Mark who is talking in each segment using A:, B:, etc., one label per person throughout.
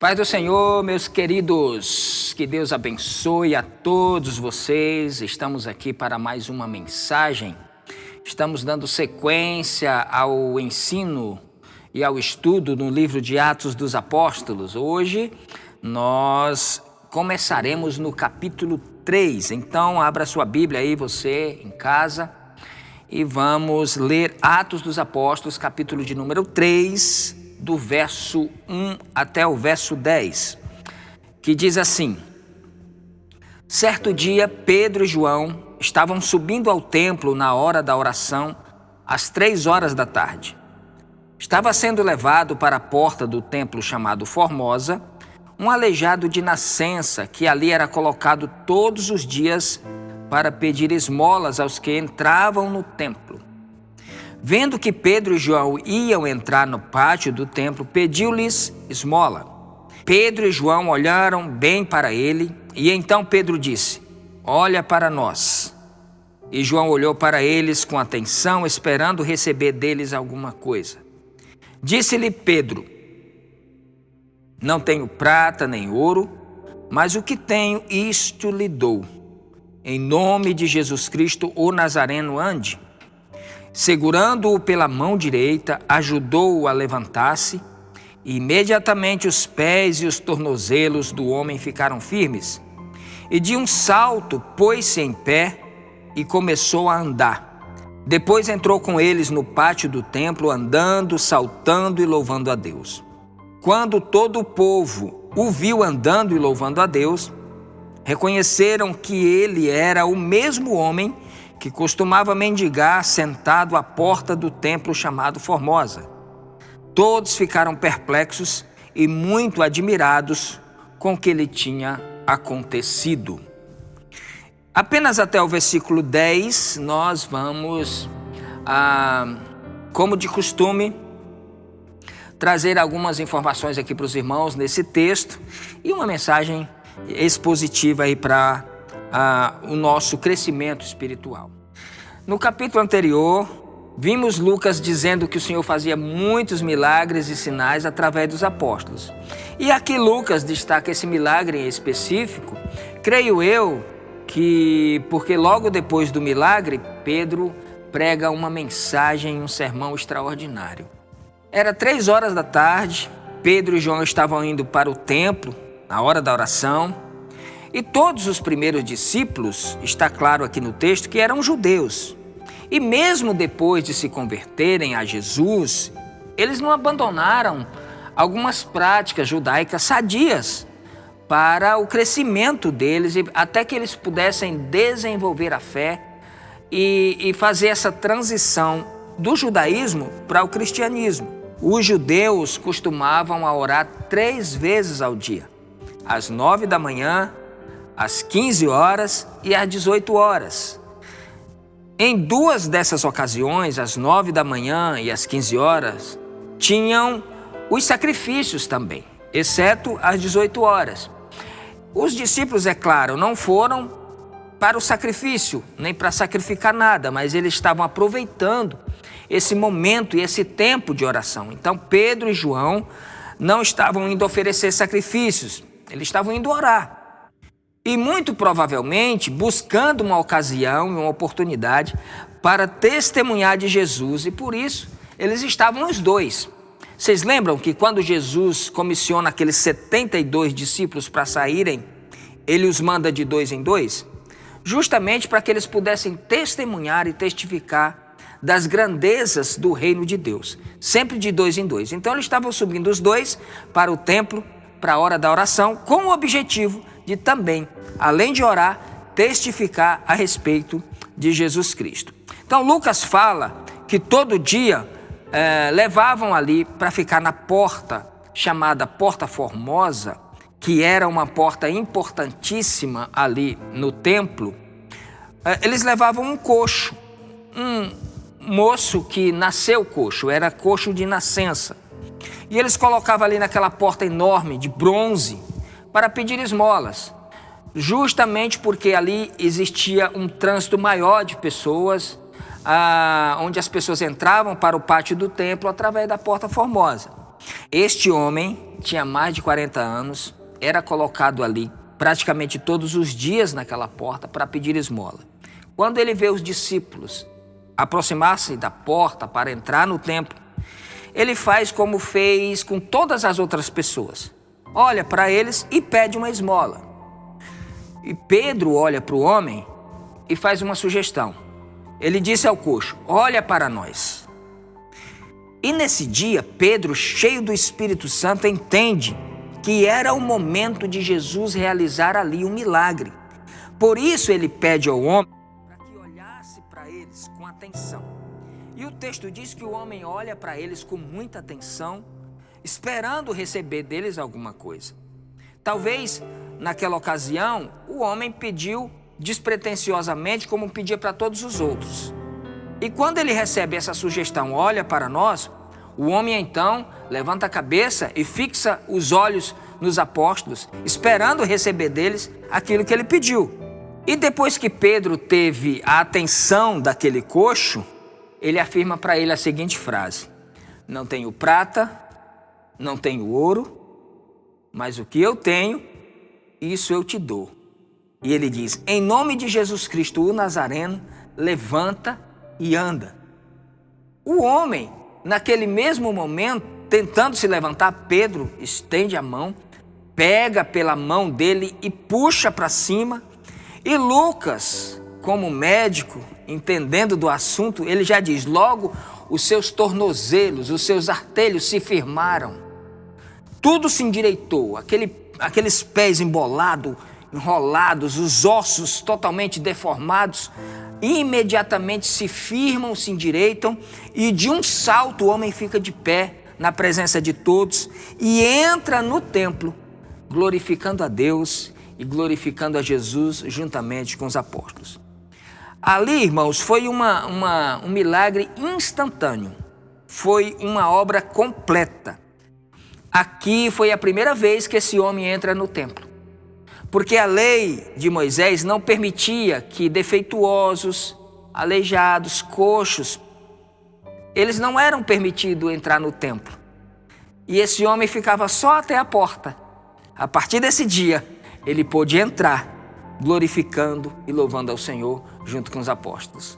A: Paz do Senhor, meus queridos, que Deus abençoe a todos vocês. Estamos aqui para mais uma mensagem. Estamos dando sequência ao ensino e ao estudo no livro de Atos dos Apóstolos. Hoje nós começaremos no capítulo 3. Então abra sua Bíblia aí, você em casa, e vamos ler Atos dos Apóstolos, capítulo de número 3, do verso 1 até o verso 10, que diz assim: Certo dia, Pedro e João estavam subindo ao templo na hora da oração, às 3 horas da tarde. Estava sendo levado para a porta do templo chamado Formosa, um aleijado de nascença que ali era colocado todos os dias para pedir esmolas aos que entravam no templo. Vendo que Pedro e João iam entrar no pátio do templo, pediu-lhes esmola. Pedro e João olharam bem para ele, e então Pedro disse: Olha para nós. E João olhou para eles com atenção, esperando receber deles alguma coisa. Disse-lhe Pedro: Não tenho prata nem ouro, mas o que tenho, isto lhe dou. Em nome de Jesus Cristo, o Nazareno, ande. Segurando-o pela mão direita, ajudou-o a levantar-se, e imediatamente os pés e os tornozelos do homem ficaram firmes. E de um salto pôs-se em pé e começou a andar. Depois entrou com eles no pátio do templo, andando, saltando e louvando a Deus. Quando todo o povo o viu andando e louvando a Deus, reconheceram que ele era o mesmo homem que costumava mendigar sentado à porta do templo chamado Formosa. Todos ficaram perplexos e muito admirados com o que lhe tinha acontecido. Apenas até o versículo 10, nós vamos, como de costume, trazer algumas informações aqui para os irmãos nesse texto e uma mensagem expositiva aí para o nosso crescimento espiritual. No capítulo anterior, vimos Lucas dizendo que o Senhor fazia muitos milagres e sinais através dos apóstolos. E aqui Lucas destaca esse milagre em específico, creio eu, que porque logo depois do milagre, Pedro prega uma mensagem, um sermão extraordinário. Era 3 horas da tarde, Pedro e João estavam indo para o templo, na hora da oração, e todos os primeiros discípulos, está claro aqui no texto, que eram judeus. E mesmo depois de se converterem a Jesus, eles não abandonaram algumas práticas judaicas sadias para o crescimento deles, até que eles pudessem desenvolver a fé e fazer essa transição do judaísmo para o cristianismo. Os judeus costumavam orar 3 vezes ao dia, às 9 da manhã, às 15 horas e às 18 horas. Em 2 dessas ocasiões, às 9 da manhã e às 15 horas, tinham os sacrifícios também, exceto às 18 horas. Os discípulos, é claro, não foram para o sacrifício, nem para sacrificar nada, mas eles estavam aproveitando esse momento e esse tempo de oração. Então, Pedro e João não estavam indo oferecer sacrifícios, eles estavam indo orar. E muito provavelmente buscando uma ocasião e uma oportunidade para testemunhar de Jesus, e por isso eles estavam os dois. Vocês lembram que quando Jesus comissiona aqueles 72 discípulos para saírem, ele os manda de 2 em 2? Justamente para que eles pudessem testemunhar e testificar das grandezas do reino de Deus, sempre de 2 em 2. Então eles estavam subindo os dois para o templo, para a hora da oração, com o objetivo de também, além de orar, testificar a respeito de Jesus Cristo. Então Lucas fala que todo dia levavam ali para ficar na porta chamada Porta Formosa, que era uma porta importantíssima ali no templo. Eles levavam um coxo, um moço que nasceu coxo, era coxo de nascença. E eles colocavam ali naquela porta enorme de bronze para pedir esmolas, justamente porque ali existia um trânsito maior de pessoas, onde as pessoas entravam para o pátio do templo através da Porta Formosa. Este homem, tinha mais de 40 anos, era colocado ali praticamente todos os dias naquela porta para pedir esmola. Quando ele vê os discípulos aproximar-se da porta para entrar no templo, ele faz como fez com todas as outras pessoas. Olha para eles e pede uma esmola. E Pedro olha para o homem e faz uma sugestão. Ele disse ao coxo: olha para nós. E nesse dia, Pedro, cheio do Espírito Santo, entende que era o momento de Jesus realizar ali um milagre. Por isso ele pede ao homem para que olhasse para eles com atenção. E o texto diz que o homem olha para eles com muita atenção, esperando receber deles alguma coisa. Talvez, naquela ocasião, o homem pediu despretensiosamente, como pedia para todos os outros. E quando ele recebe essa sugestão, olha para nós, o homem então levanta a cabeça e fixa os olhos nos apóstolos, esperando receber deles aquilo que ele pediu. E depois que Pedro teve a atenção daquele coxo, ele afirma para ele a seguinte frase: não tenho prata, não tenho ouro, mas o que eu tenho, isso eu te dou. E ele diz: em nome de Jesus Cristo, o Nazareno, levanta e anda. O homem, naquele mesmo momento, tentando se levantar, Pedro estende a mão, pega pela mão dele e puxa para cima. E Lucas, como médico, entendendo do assunto, ele já diz: logo os seus tornozelos, os seus artelhos se firmaram. Tudo se endireitou, aqueles pés embolados, enrolados, os ossos totalmente deformados, imediatamente se firmam, se endireitam, e de um salto o homem fica de pé na presença de todos e entra no templo, glorificando a Deus e glorificando a Jesus juntamente com os apóstolos. Ali, irmãos, foi um milagre instantâneo, foi uma obra completa. Aqui foi a primeira vez que esse homem entra no templo, porque a lei de Moisés não permitia que defeituosos, aleijados, coxos, eles não eram permitidos entrar no templo. E esse homem ficava só até a porta. A partir desse dia, ele pôde entrar, glorificando e louvando ao Senhor junto com os apóstolos.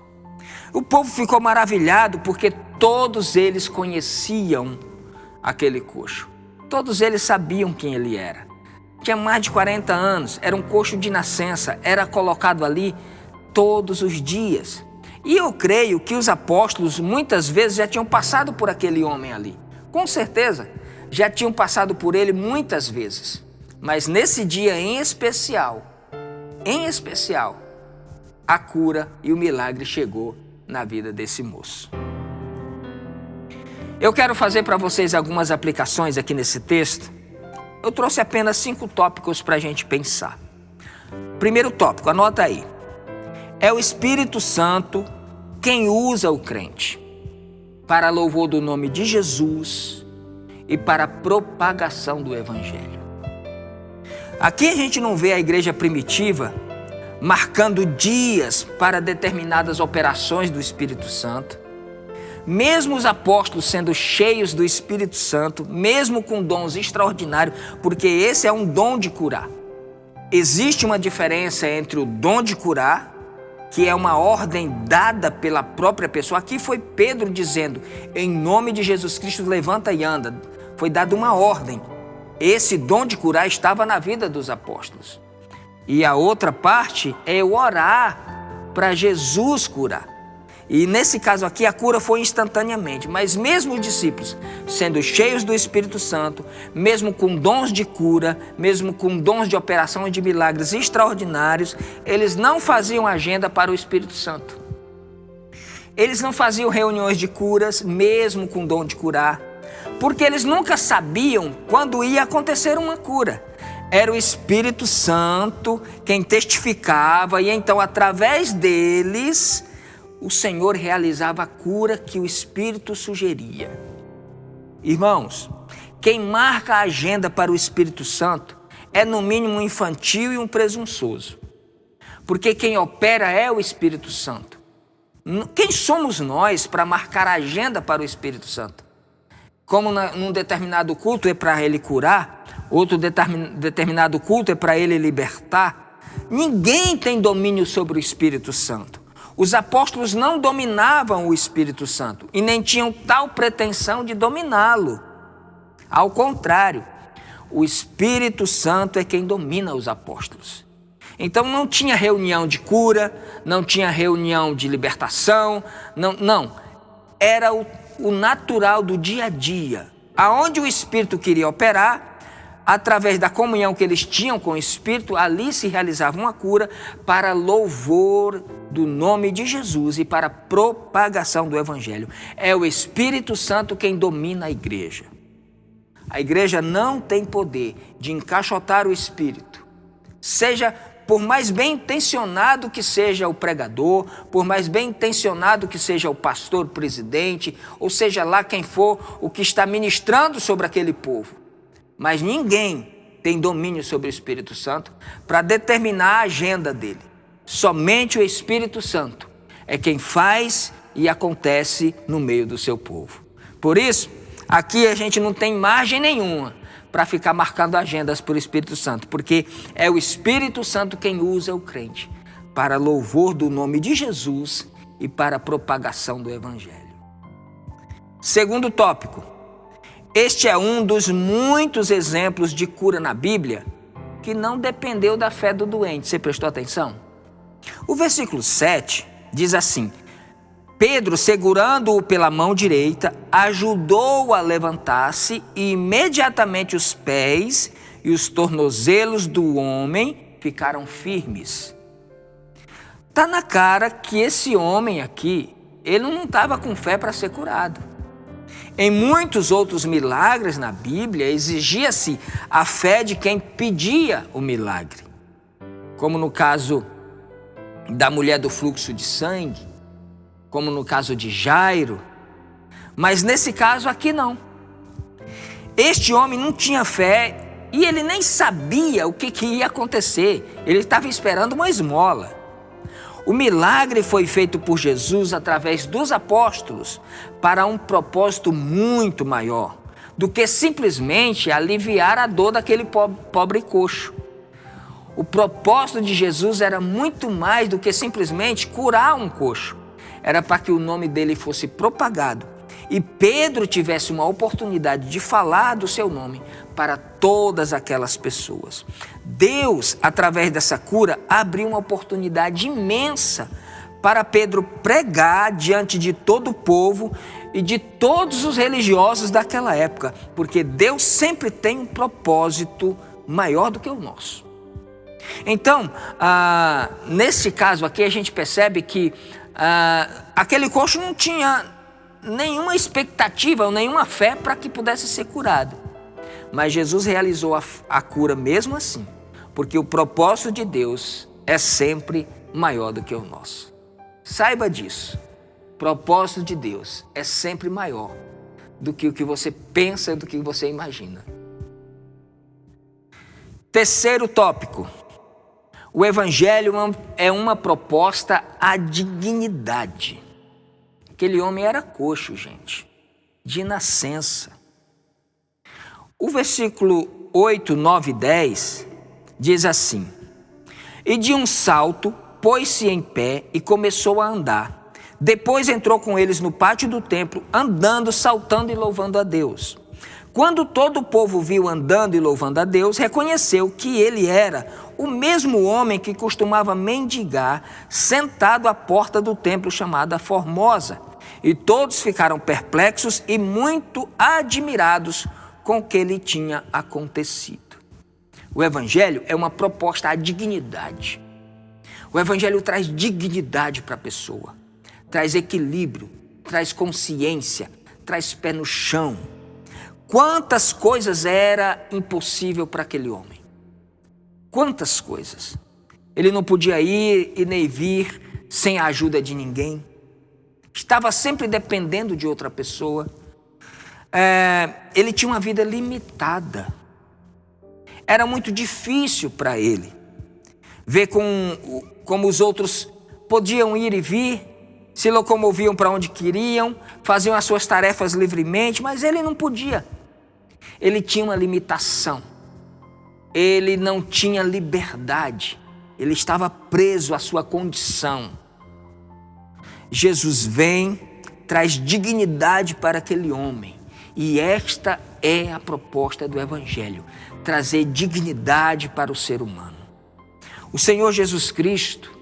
A: O povo ficou maravilhado porque todos eles conheciam aquele coxo. Todos eles sabiam quem ele era. Tinha mais de 40 anos, era um coxo de nascença, era colocado ali todos os dias. E eu creio que os apóstolos muitas vezes já tinham passado por aquele homem ali. Com certeza, já tinham passado por ele muitas vezes. Mas nesse dia em especial, a cura e o milagre chegou na vida desse moço. Eu quero fazer para vocês algumas aplicações aqui nesse texto. Eu trouxe apenas 5 tópicos para a gente pensar. Primeiro tópico, anota aí. É o Espírito Santo quem usa o crente para louvor do nome de Jesus e para a propagação do Evangelho. Aqui a gente não vê a igreja primitiva marcando dias para determinadas operações do Espírito Santo. Mesmo os apóstolos sendo cheios do Espírito Santo, mesmo com dons extraordinários, porque esse é um dom de curar. Existe uma diferença entre o dom de curar, que é uma ordem dada pela própria pessoa. Aqui foi Pedro dizendo: em nome de Jesus Cristo, levanta e anda. Foi dada uma ordem. Esse dom de curar estava na vida dos apóstolos. E a outra parte é o orar para Jesus curar. E nesse caso aqui a cura foi instantaneamente, mas mesmo os discípulos sendo cheios do Espírito Santo, mesmo com dons de cura, mesmo com dons de operação e de milagres extraordinários, eles não faziam agenda para o Espírito Santo. Eles não faziam reuniões de curas, mesmo com dom de curar, porque eles nunca sabiam quando ia acontecer uma cura. Era o Espírito Santo quem testificava, e então através deles o Senhor realizava a cura que o Espírito sugeria. Irmãos, quem marca a agenda para o Espírito Santo é no mínimo um infantil e um presunçoso. Porque quem opera é o Espírito Santo. Quem somos nós para marcar a agenda para o Espírito Santo? como num determinado culto é para ele curar, outro determinado culto é para ele libertar. Ninguém tem domínio sobre o Espírito Santo. Os apóstolos não dominavam o Espírito Santo e nem tinham tal pretensão de dominá-lo. Ao contrário, o Espírito Santo é quem domina os apóstolos. Então não tinha reunião de cura, não tinha reunião de libertação, não. Era o natural do dia a dia, aonde o Espírito queria operar. Através da comunhão que eles tinham com o Espírito, ali se realizava uma cura para louvor do nome de Jesus e para propagação do Evangelho. É o Espírito Santo quem domina a igreja. A igreja não tem poder de encaixotar o Espírito. Seja por mais bem intencionado que seja o pregador, por mais bem intencionado que seja o pastor, o presidente, ou seja lá quem for o que está ministrando sobre aquele povo. Mas ninguém tem domínio sobre o Espírito Santo para determinar a agenda dele. Somente o Espírito Santo é quem faz e acontece no meio do seu povo. Por isso, aqui a gente não tem margem nenhuma para ficar marcando agendas por Espírito Santo, porque é o Espírito Santo quem usa o crente para louvor do nome de Jesus e para a propagação do Evangelho. Segundo tópico. Este é um dos muitos exemplos de cura na Bíblia que não dependeu da fé do doente. Você prestou atenção? O versículo 7 diz assim: Pedro, segurando-o pela mão direita, ajudou-o a levantar-se e imediatamente os pés e os tornozelos do homem ficaram firmes. Está na cara que esse homem aqui, ele não estava com fé para ser curado. Em muitos outros milagres na Bíblia, exigia-se a fé de quem pedia o milagre. Como no caso da mulher do fluxo de sangue, como no caso de Jairo. Mas nesse caso aqui não. Este homem não tinha fé e ele nem sabia o que ia acontecer. Ele estava esperando uma esmola. O milagre foi feito por Jesus através dos apóstolos para um propósito muito maior do que simplesmente aliviar a dor daquele pobre coxo. O propósito de Jesus era muito mais do que simplesmente curar um coxo. Era para que o nome dele fosse propagado e Pedro tivesse uma oportunidade de falar do seu nome para todas aquelas pessoas. Deus, através dessa cura, abriu uma oportunidade imensa para Pedro pregar diante de todo o povo e de todos os religiosos daquela época, porque Deus sempre tem um propósito maior do que o nosso. Então, nesse caso aqui, a gente percebe que aquele coxo não tinha nenhuma expectativa ou nenhuma fé para que pudesse ser curado. Mas Jesus realizou a cura mesmo assim, porque o propósito de Deus é sempre maior do que o nosso. Saiba disso. O propósito de Deus é sempre maior do que o que você pensa, do que você imagina. Terceiro tópico. O Evangelho é uma proposta à dignidade. Aquele homem era coxo, gente, de nascença. O versículo 8, 9 e 10 diz assim: E de um salto pôs-se em pé e começou a andar. Depois entrou com eles no pátio do templo, andando, saltando e louvando a Deus. Quando todo o povo viu andando e louvando a Deus, reconheceu que ele era o mesmo homem que costumava mendigar, sentado à porta do templo chamada Formosa. E todos ficaram perplexos e muito admirados com o que lhe tinha acontecido. O Evangelho é uma proposta à dignidade. O Evangelho traz dignidade para a pessoa, traz equilíbrio, traz consciência, traz pé no chão. Quantas coisas era impossível para aquele homem? Quantas coisas? Ele não podia ir e nem vir sem a ajuda de ninguém. Estava sempre dependendo de outra pessoa. Ele tinha uma vida limitada. Era muito difícil para ele ver como os outros podiam ir e vir se locomoviam para onde queriam, faziam as suas tarefas livremente, mas ele não podia. Ele tinha uma limitação. Ele não tinha liberdade. Ele estava preso à sua condição. Jesus vem, traz dignidade para aquele homem. E esta é a proposta do Evangelho: trazer dignidade para o ser humano. O Senhor Jesus Cristo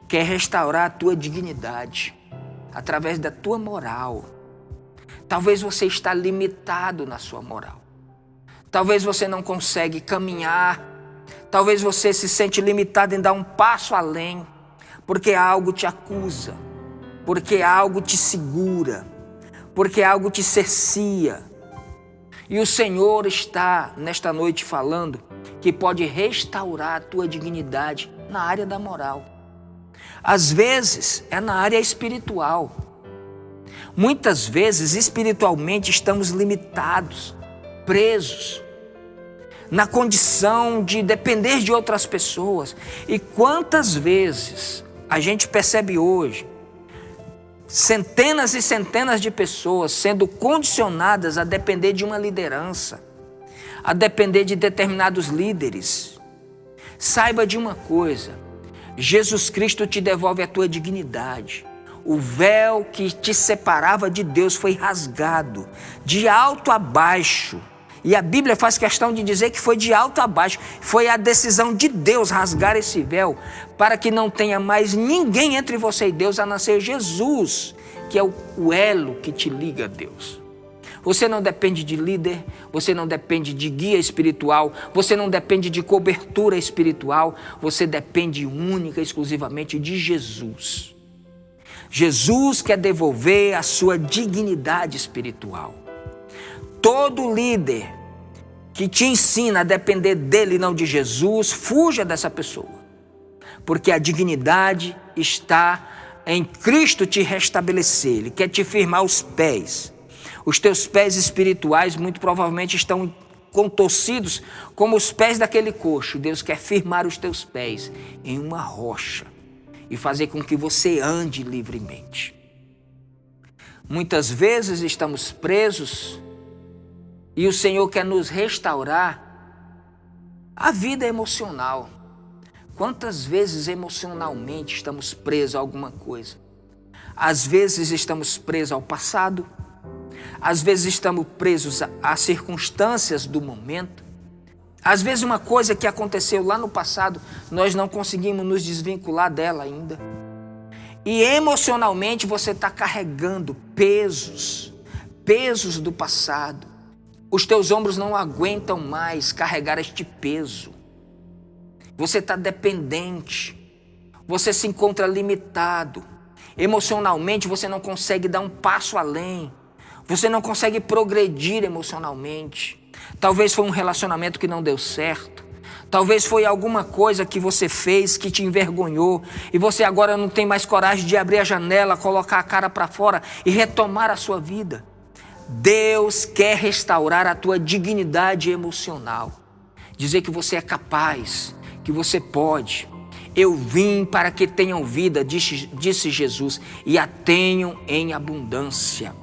A: quer restaurar a tua dignidade através da tua moral. Talvez você está limitado na sua moral. Talvez você não consegue caminhar. Talvez você se sente limitado em dar um passo além, porque algo te acusa, porque algo te segura, porque algo te cercia. E o Senhor está nesta noite falando que pode restaurar a tua dignidade na área da moral. Às vezes é na área espiritual. Muitas vezes espiritualmente estamos limitados, presos, na condição de depender de outras pessoas. E quantas vezes a gente percebe hoje centenas e centenas de pessoas sendo condicionadas a depender de uma liderança, a depender de determinados líderes. Saiba de uma coisa: Jesus Cristo te devolve a tua dignidade. O véu que te separava de Deus foi rasgado, de alto a baixo. E a Bíblia faz questão de dizer que foi de alto a baixo. Foi a decisão de Deus rasgar esse véu para que não tenha mais ninguém entre você e Deus, a não ser Jesus, que é o elo que te liga a Deus. Você não depende de líder, você não depende de guia espiritual, você não depende de cobertura espiritual, você depende única e exclusivamente de Jesus. Jesus quer devolver a sua dignidade espiritual. Todo líder que te ensina a depender dele e não de Jesus, fuja dessa pessoa. Porque a dignidade está em Cristo te restabelecer. Ele quer te firmar os pés. Os teus pés espirituais muito provavelmente estão contorcidos como os pés daquele coxo. Deus quer firmar os teus pés em uma rocha e fazer com que você ande livremente. Muitas vezes estamos presos e o Senhor quer nos restaurar a vida emocional. Quantas vezes emocionalmente estamos presos a alguma coisa? Às vezes estamos presos ao passado, às vezes estamos presos a circunstâncias do momento. Às vezes uma coisa que aconteceu lá no passado, nós não conseguimos nos desvincular dela ainda. E emocionalmente você está carregando pesos do passado. Os teus ombros não aguentam mais carregar este peso. Você está dependente. Você se encontra limitado. Emocionalmente você não consegue dar um passo além. Você não consegue progredir emocionalmente. Talvez foi um relacionamento que não deu certo. Talvez foi alguma coisa que você fez que te envergonhou. E você agora não tem mais coragem de abrir a janela, colocar a cara para fora e retomar a sua vida. Deus quer restaurar a tua dignidade emocional. Dizer que você é capaz, que você pode. Eu vim para que tenham vida, disse Jesus, e a tenham em abundância.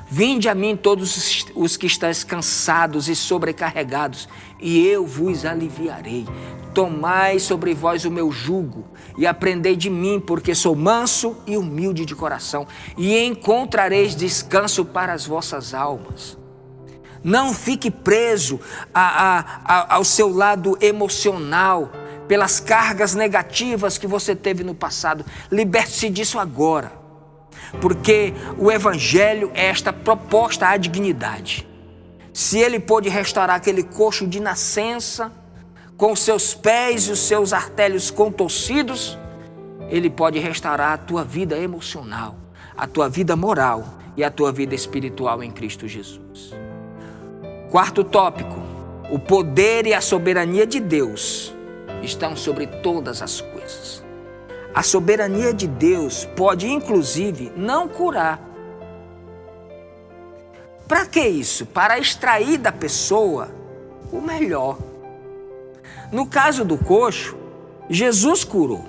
A: Vinde a mim todos os que estáis cansados e sobrecarregados, e eu vos aliviarei. Tomai sobre vós o meu jugo e aprendei de mim, porque sou manso e humilde de coração, e encontrareis descanso para as vossas almas. Não fique preso ao seu lado emocional, pelas cargas negativas que você teve no passado. Liberte-se disso agora, porque o Evangelho é esta proposta à dignidade. Se ele pôde restaurar aquele coxo de nascença, com os seus pés e os seus artérios contorcidos, ele pode restaurar a tua vida emocional, a tua vida moral e a tua vida espiritual em Cristo Jesus. Quarto tópico: o poder e a soberania de Deus estão sobre todas as coisas. A soberania de Deus pode, inclusive, não curar. Para que isso? Para extrair da pessoa o melhor. No caso do coxo, Jesus curou,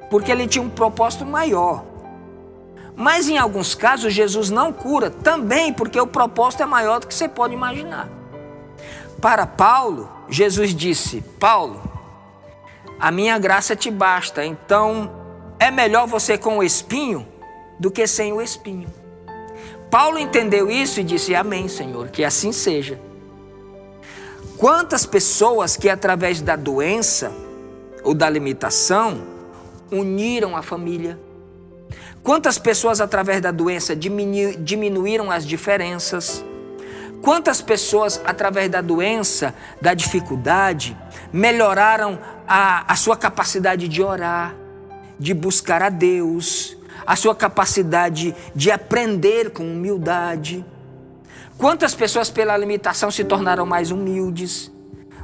A: porque ele tinha um propósito maior. Mas em alguns casos Jesus não cura, também porque o propósito é maior do que você pode imaginar. Para Paulo, Jesus disse: Paulo, a minha graça te basta, então é melhor você com o espinho do que sem o espinho. Paulo entendeu isso e disse: amém, Senhor, que assim seja. Quantas pessoas que através da doença ou da limitação uniram a família? Quantas pessoas através da doença diminuíram as diferenças? Quantas pessoas através da doença, da dificuldade, melhoraram a sua capacidade de orar, de buscar a Deus, a sua capacidade de aprender com humildade? Quantas pessoas pela limitação se tornaram mais humildes,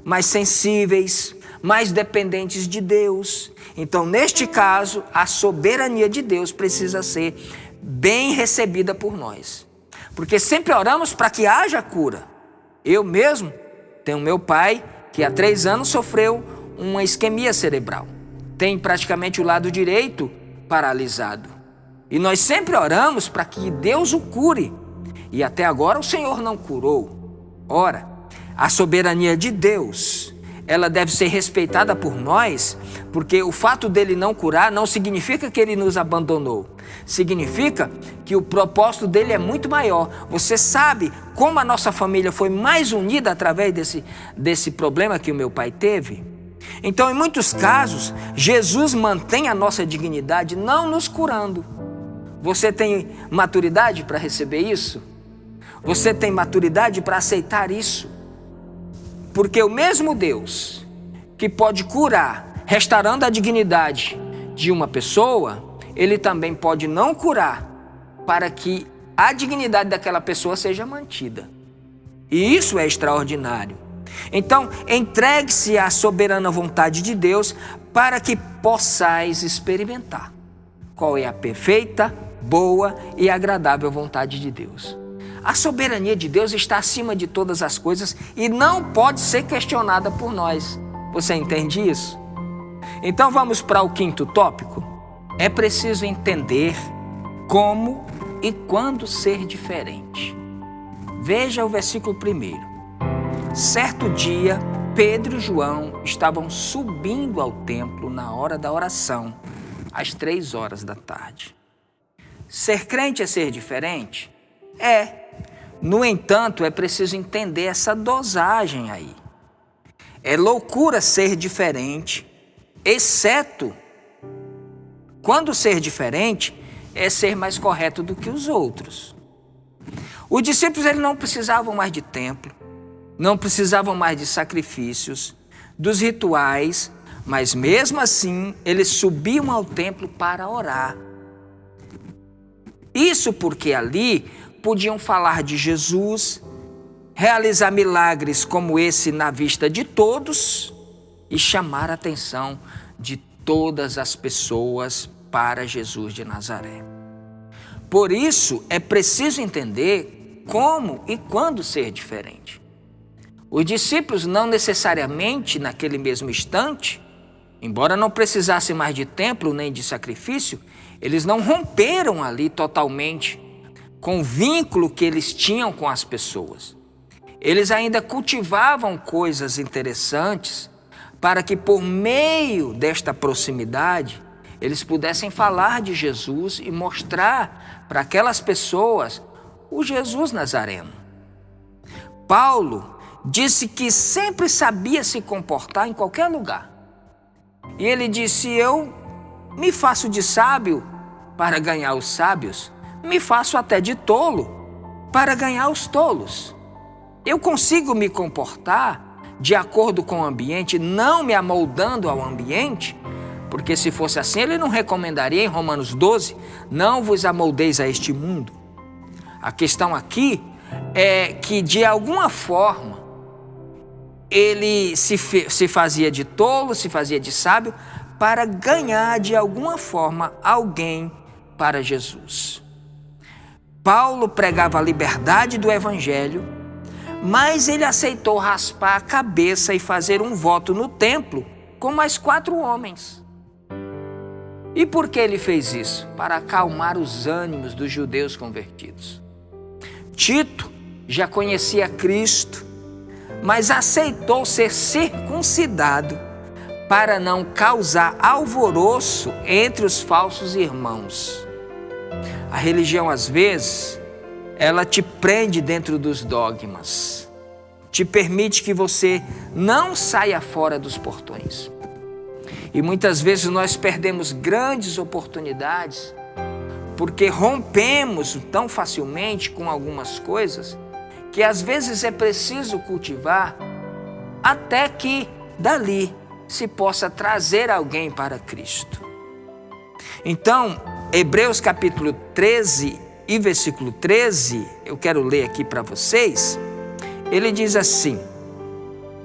A: mais sensíveis, mais dependentes de Deus? Então, neste caso, a soberania de Deus precisa ser bem recebida por nós. Porque sempre oramos para que haja cura. Eu mesmo tenho meu pai que há 3 anos sofreu uma isquemia cerebral. Tem praticamente o lado direito paralisado. E nós sempre oramos para que Deus o cure. E até agora o Senhor não curou. Ora, a soberania de Deus, ela deve ser respeitada por nós, porque o fato dele não curar não significa que ele nos abandonou. Significa que o propósito dele é muito maior. Você sabe como a nossa família foi mais unida através desse problema que o meu pai teve? Então, em muitos casos, Jesus mantém a nossa dignidade não nos curando. Você tem maturidade para receber isso? Você tem maturidade para aceitar isso? Porque o mesmo Deus que pode curar, restaurando a dignidade de uma pessoa, Ele também pode não curar para que a dignidade daquela pessoa seja mantida. E isso é extraordinário. Então, entregue-se à soberana vontade de Deus para que possais experimentar qual é a perfeita, boa e agradável vontade de Deus. A soberania de Deus está acima de todas as coisas e não pode ser questionada por nós. Você entende isso? Então vamos para o 5º tópico. É preciso entender como e quando ser diferente. Veja o versículo 1. Certo dia, Pedro e João estavam subindo ao templo na hora da oração, às 3 horas da tarde. Ser crente é ser diferente? É. No entanto, é preciso entender essa dosagem aí. É loucura ser diferente, exceto quando ser diferente é ser mais correto do que os outros. Os discípulos eles não precisavam mais de templo, não precisavam mais de sacrifícios, dos rituais, mas mesmo assim eles subiam ao templo para orar. Isso porque ali podiam falar de Jesus, realizar milagres como esse na vista de todos e chamar a atenção de todas as pessoas para Jesus de Nazaré. Por isso, é preciso entender como e quando ser diferente. Os discípulos não necessariamente naquele mesmo instante, embora não precisassem mais de templo nem de sacrifício, eles não romperam ali totalmente com o vínculo que eles tinham com as pessoas. Eles ainda cultivavam coisas interessantes para que por meio desta proximidade eles pudessem falar de Jesus e mostrar para aquelas pessoas o Jesus Nazareno. Paulo disse que sempre sabia se comportar em qualquer lugar. E ele disse: eu me faço de sábio para ganhar os sábios, me faço até de tolo para ganhar os tolos. Eu consigo me comportar de acordo com o ambiente, não me amoldando ao ambiente, porque se fosse assim ele não recomendaria em Romanos 12, não vos amoldeis a este mundo. A questão aqui é que de alguma forma ele se fazia de tolo, se fazia de sábio para ganhar de alguma forma alguém para Jesus. Paulo pregava a liberdade do evangelho, mas ele aceitou raspar a cabeça e fazer um voto no templo com mais 4 homens. E por que ele fez isso? Para acalmar os ânimos dos judeus convertidos. Tito já conhecia Cristo, mas aceitou ser circuncidado para não causar alvoroço entre os falsos irmãos. A religião, às vezes, ela te prende dentro dos dogmas, te permite que você não saia fora dos portões. E muitas vezes nós perdemos grandes oportunidades porque rompemos tão facilmente com algumas coisas que às vezes é preciso cultivar até que dali se possa trazer alguém para Cristo. Então, Hebreus capítulo 13 e versículo 13, eu quero ler aqui para vocês, ele diz assim: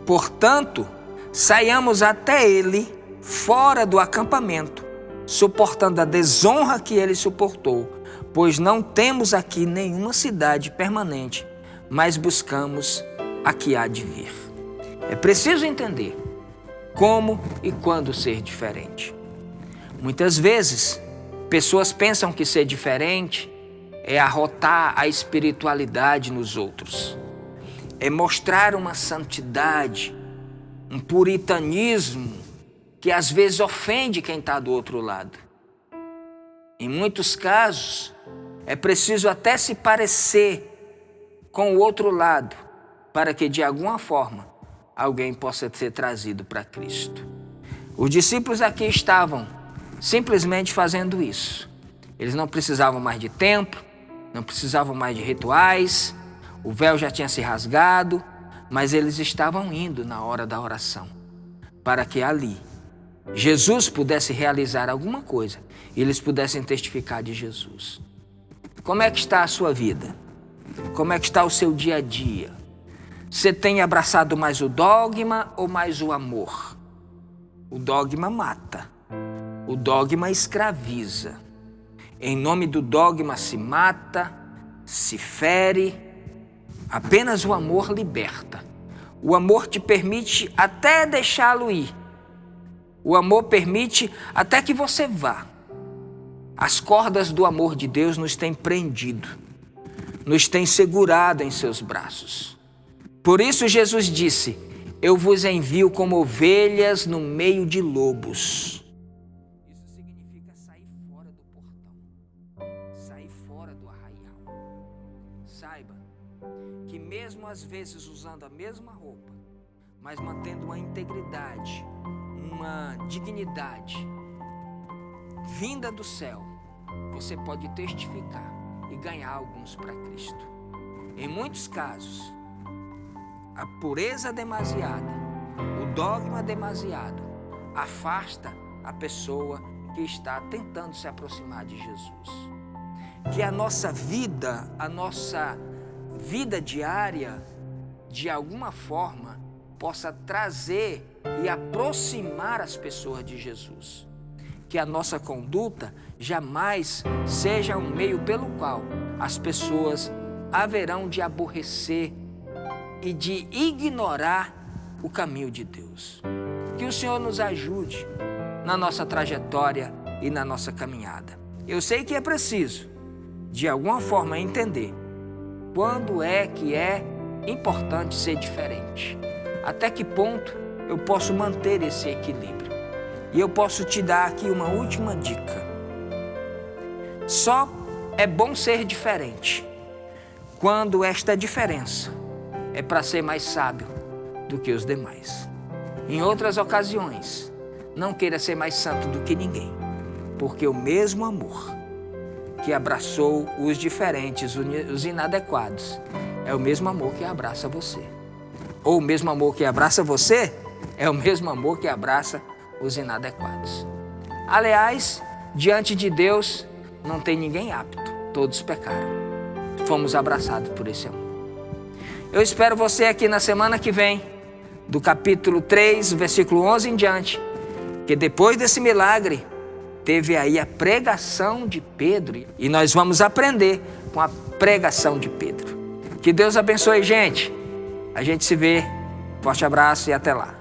A: portanto, saiamos até ele fora do acampamento, suportando a desonra que ele suportou, pois não temos aqui nenhuma cidade permanente, mas buscamos a que há de vir. É preciso entender como e quando ser diferente. Muitas vezes, pessoas pensam que ser diferente é arrotar a espiritualidade nos outros, é mostrar uma santidade, um puritanismo que às vezes ofende quem está do outro lado. Em muitos casos, é preciso até se parecer com o outro lado para que de alguma forma alguém possa ser trazido para Cristo. Os discípulos aqui estavam simplesmente fazendo isso. Eles não precisavam mais de templo, não precisavam mais de rituais, o véu já tinha se rasgado, mas eles estavam indo na hora da oração, para que ali Jesus pudesse realizar alguma coisa e eles pudessem testificar de Jesus. Como é que está a sua vida? Como é que está o seu dia a dia? Você tem abraçado mais o dogma ou mais o amor? O dogma mata, o dogma escraviza. Em nome do dogma se mata, se fere. Apenas o amor liberta. O amor te permite até deixá-lo ir. O amor permite até que você vá. As cordas do amor de Deus nos têm prendido, nos têm segurado em seus braços. Por isso Jesus disse: eu vos envio como ovelhas no meio de lobos. Isso significa sair fora do portão, sair fora do arraial. Saiba que mesmo às vezes usando a mesma roupa, mas mantendo uma integridade, uma dignidade vinda do céu, você pode testificar e ganhar alguns para Cristo. Em muitos casos, a pureza demasiada, o dogma demasiado, afasta a pessoa que está tentando se aproximar de Jesus. Que a nossa vida diária, de alguma forma, possa trazer e aproximar as pessoas de Jesus. Que a nossa conduta jamais seja um meio pelo qual as pessoas haverão de aborrecer e de ignorar o caminho de Deus. Que o Senhor nos ajude na nossa trajetória e na nossa caminhada. Eu sei que é preciso, de alguma forma, entender quando é que é importante ser diferente. Até que ponto eu posso manter esse equilíbrio. E eu posso te dar aqui uma última dica. Só é bom ser diferente quando esta diferença é para ser mais sábio do que os demais. Em outras ocasiões, não queira ser mais santo do que ninguém, porque o mesmo amor que abraçou os diferentes, os inadequados, é o mesmo amor que abraça você. Ou o mesmo amor que abraça você é o mesmo amor que abraça os inadequados. Aliás, diante de Deus não tem ninguém apto, todos pecaram. Fomos abraçados por esse amor. Eu espero você aqui na semana que vem, do capítulo 3, versículo 11 em diante, que depois desse milagre, teve aí a pregação de Pedro, e nós vamos aprender com a pregação de Pedro. Que Deus abençoe, gente. A gente se vê. Forte abraço e até lá.